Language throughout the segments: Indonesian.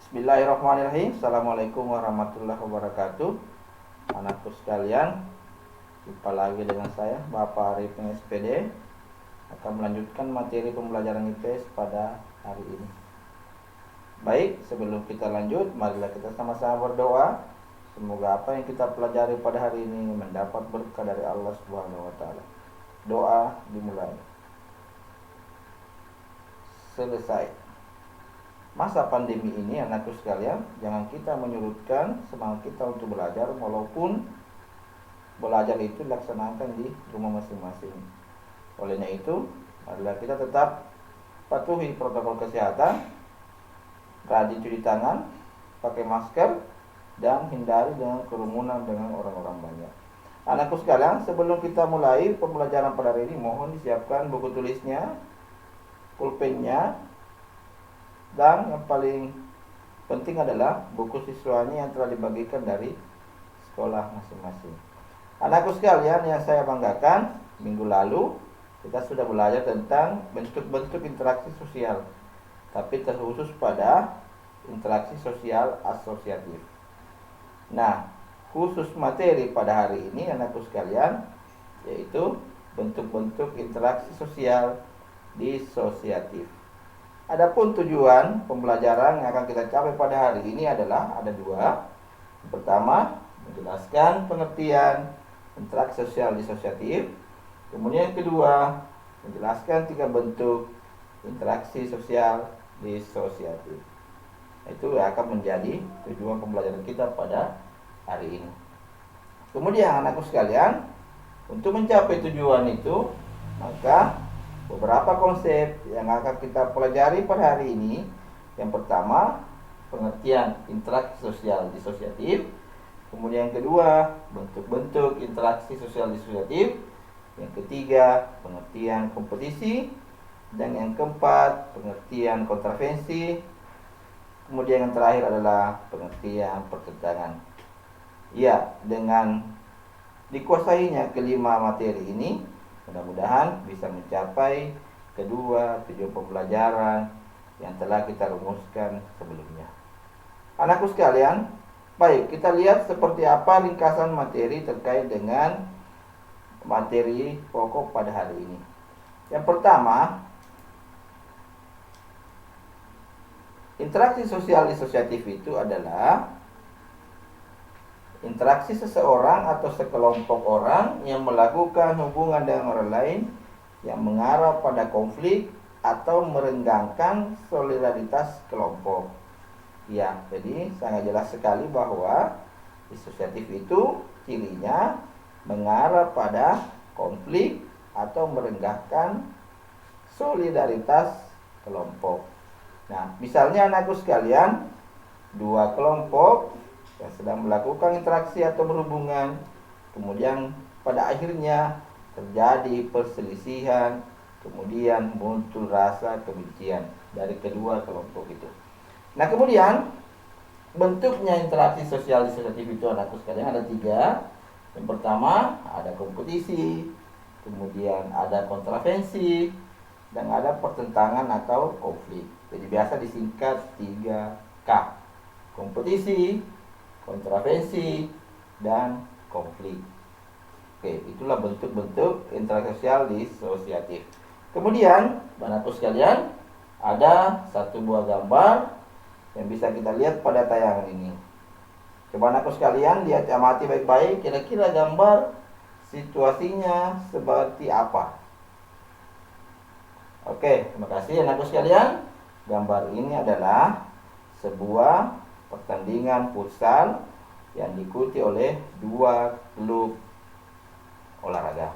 Bismillahirrahmanirrahim. Assalamualaikum warahmatullahi wabarakatuh. Anakku sekalian, jumpa lagi dengan saya Bapak Arif SPD akan melanjutkan materi pembelajaran IPS pada hari ini. Baik, sebelum kita lanjut, marilah kita sama-sama berdoa. Semoga apa yang kita pelajari pada hari ini mendapat berkah dari Allah Subhanahu wa taala. Doa dimulai. Selesai masa pandemi ini, anakku sekalian, jangan kita menyurutkan semangat kita untuk belajar, walaupun belajar itu dilaksanakan di rumah masing-masing. Olehnya itu, marilah kita tetap patuhi protokol kesehatan, rajin cuci tangan, pakai masker, dan hindari dengan kerumunan dengan orang-orang banyak. Anakku sekalian, sebelum kita mulai pembelajaran pada hari ini, mohon disiapkan buku tulisnya, pulpennya, dan yang paling penting adalah buku siswanya yang telah dibagikan dari sekolah masing-masing. Anakku sekalian yang saya banggakan, minggu lalu kita sudah belajar tentang bentuk-bentuk interaksi sosial, tapi terkhusus pada interaksi sosial asosiatif. Nah, khusus materi pada hari ini anakku sekalian, yaitu bentuk-bentuk interaksi sosial disosiatif. Adapun tujuan pembelajaran yang akan kita capai pada hari ini adalah ada dua. Yang pertama, menjelaskan pengertian interaksi sosial disosiatif. Kemudian yang kedua, menjelaskan 3 bentuk interaksi sosial disosiatif. Itu akan menjadi tujuan pembelajaran kita pada hari ini. Kemudian anakku sekalian, untuk mencapai tujuan itu, maka beberapa konsep yang akan kita pelajari pada hari ini. Yang pertama, pengertian interaksi sosial disosiatif. Kemudian yang kedua, bentuk-bentuk interaksi sosial disosiatif. Yang ketiga, pengertian kompetisi. Dan yang keempat, pengertian kontravensi. Kemudian yang terakhir adalah pengertian pertentangan. Ya, dengan dikuasainya kelima materi ini, mudah-mudahan bisa mencapai kedua tujuan pembelajaran yang telah kita rumuskan sebelumnya. Anakku sekalian, baik, kita lihat seperti apa ringkasan materi terkait dengan materi pokok pada hari ini. Yang pertama, interaksi sosial disosiatif itu adalah interaksi seseorang atau sekelompok orang yang melakukan hubungan dengan orang lain yang mengarah pada konflik atau merenggangkan solidaritas kelompok. Ya, jadi sangat jelas sekali bahwa disosiatif itu cirinya mengarah pada konflik atau merenggangkan solidaritas kelompok. Nah, misalnya anakku sekalian, 2 kelompok yang sedang melakukan interaksi atau berhubungan, kemudian pada akhirnya terjadi perselisihan, kemudian muncul rasa kebencian dari kedua kelompok itu. Nah, kemudian bentuknya interaksi sosial disosiatif itu anakku sekalian ada 3. Yang pertama ada kompetisi, kemudian ada kontravensi, dan ada pertentangan atau konflik. Jadi biasa disingkat 3K: kompetisi, kontravensi, dan konflik. Oke, itulah bentuk-bentuk interaksi sosial disosiatif. Kemudian, anakku sekalian, ada satu buah gambar yang bisa kita lihat pada tayangan ini. Coba anakku sekalian lihat, amati baik-baik, kira-kira gambar situasinya seperti apa. Oke, terima kasih anakku sekalian. Gambar ini adalah sebuah pertandingan futsal yang diikuti oleh 2 klub olahraga.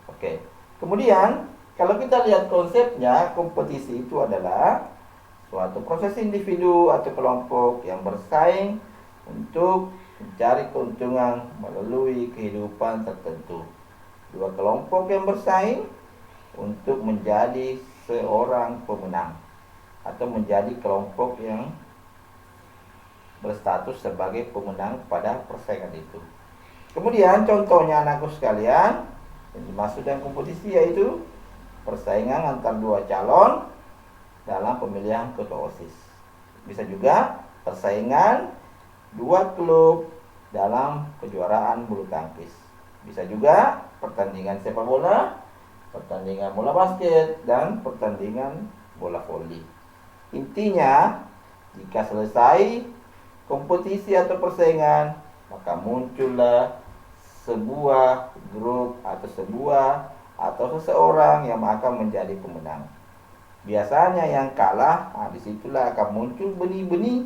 Oke. Kemudian kalau kita lihat konsepnya, kompetisi itu adalah suatu proses individu atau kelompok yang bersaing untuk mencari keuntungan melalui kehidupan tertentu. 2 kelompok yang bersaing untuk menjadi seorang pemenang atau menjadi kelompok yang berstatus sebagai pemenang pada persaingan itu. Kemudian contohnya anakku sekalian, yang dimaksud dengan kompetisi yaitu persaingan antar 2 calon dalam pemilihan ketua OSIS. Bisa juga persaingan dua klub dalam kejuaraan bulu tangkis. Bisa juga pertandingan sepak bola, pertandingan bola basket, dan pertandingan bola voli. Intinya, jika selesai kompetisi atau persaingan, maka muncullah sebuah grup atau seseorang yang akan menjadi pemenang. Biasanya yang kalah, disitulah akan muncul benih-benih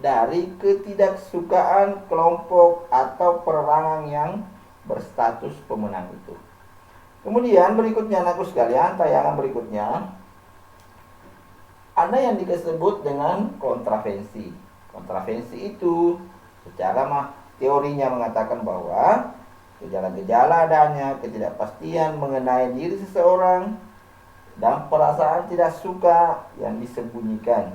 dari ketidaksukaan kelompok atau perorangan yang berstatus pemenang itu. Kemudian berikutnya anakku sekalian, tayangan berikutnya ada yang disebut dengan kontravensi. Kontravensi itu secara teorinya mengatakan bahwa gejala-gejala adanya ketidakpastian mengenai diri seseorang dan perasaan tidak suka yang disembunyikan,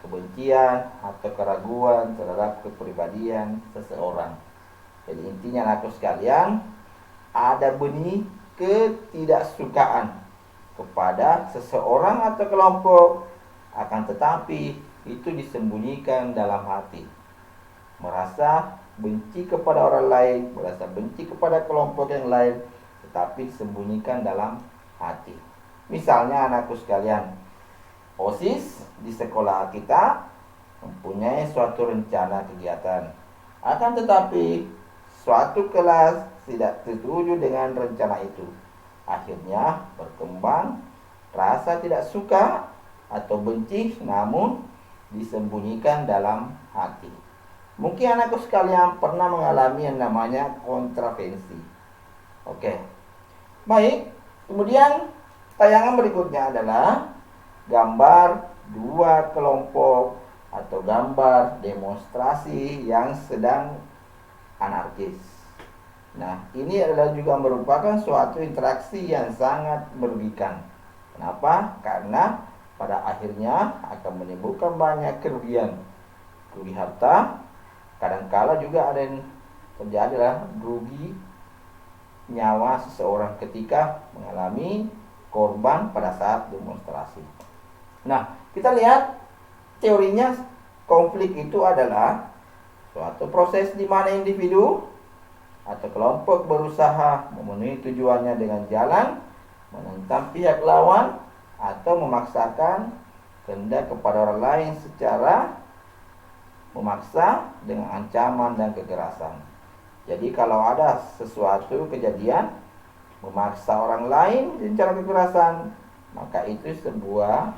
kebencian atau keraguan terhadap kepribadian seseorang. Jadi intinya anakku sekalian, ada benih ketidaksukaan kepada seseorang atau kelompok, akan tetapi itu disembunyikan dalam hati. Merasa benci kepada orang lain, merasa benci kepada kelompok yang lain, tetapi disembunyikan dalam hati. Misalnya anakku sekalian, OSIS di sekolah kita mempunyai suatu rencana kegiatan. Akan tetapi suatu kelas tidak setuju dengan rencana itu. Akhirnya berkembang rasa tidak suka atau benci, namun disembunyikan dalam hati. Mungkin anakku sekalian pernah mengalami yang namanya kontravensi. Oke. Baik, kemudian tayangan berikutnya adalah gambar dua kelompok atau gambar demonstrasi yang sedang anarkis. Nah, ini adalah juga merupakan suatu interaksi yang sangat merugikan. Kenapa? Karena pada akhirnya akan menimbulkan banyak kerugian. Rugi harta, kadangkala juga ada yang terjadi adalah rugi nyawa seseorang ketika mengalami korban pada saat demonstrasi. Nah, kita lihat teorinya, konflik itu adalah suatu proses di mana individu atau kelompok berusaha memenuhi tujuannya dengan jalan menentang pihak lawan atau memaksakan kehendak kepada orang lain secara memaksa dengan ancaman dan kekerasan. Jadi kalau ada sesuatu kejadian memaksa orang lain secara kekerasan, maka itu sebuah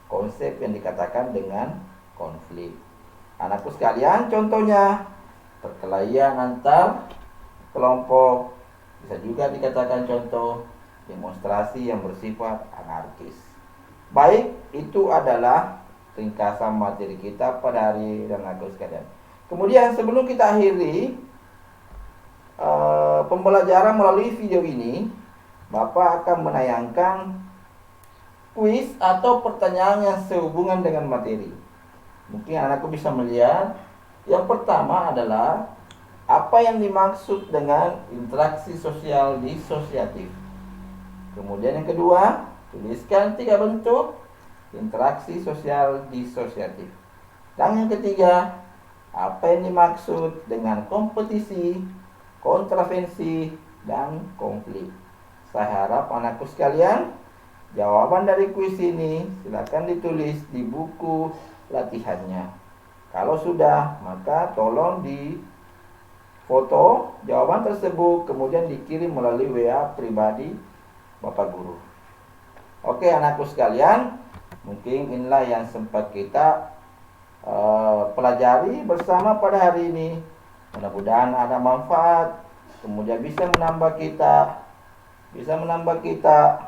konsep yang dikatakan dengan konflik. Anakku sekalian, contohnya perkelahian antar kelompok, bisa juga dikatakan contoh demonstrasi yang bersifat anarkis. Baik, itu adalah ringkasan materi kita pada hari dan anakku sekalian. Kemudian sebelum kita akhiri pembelajaran melalui video ini, Bapak akan menayangkan kuis atau pertanyaan yang sehubungan dengan materi. Mungkin anakku bisa melihat. Yang pertama adalah apa yang dimaksud dengan interaksi sosial disosiatif. Kemudian yang kedua, tuliskan 3 bentuk interaksi sosial disosiatif. Dan yang ketiga, apa yang dimaksud dengan kompetisi, kontravensi, dan konflik. Saya harap anakku sekalian, jawaban dari kuis ini silakan ditulis di buku latihannya. Kalau sudah, maka tolong di foto jawaban tersebut kemudian dikirim melalui WA pribadi Bapak Guru. Oke anakku sekalian, mungkin inilah yang sempat kita pelajari bersama pada hari ini. Mudah-mudahan ada manfaat, kemudian bisa menambah kita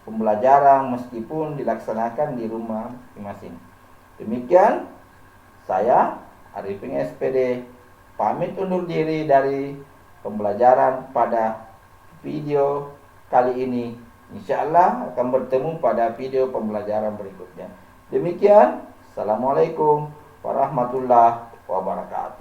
pembelajaran meskipun dilaksanakan di rumah masing-masing. Demikian saya Arifin SPD pamit undur diri dari pembelajaran pada video kali ini. Insya Allah akan bertemu pada video pembelajaran berikutnya. Demikian, Assalamualaikum warahmatullahi wabarakatuh.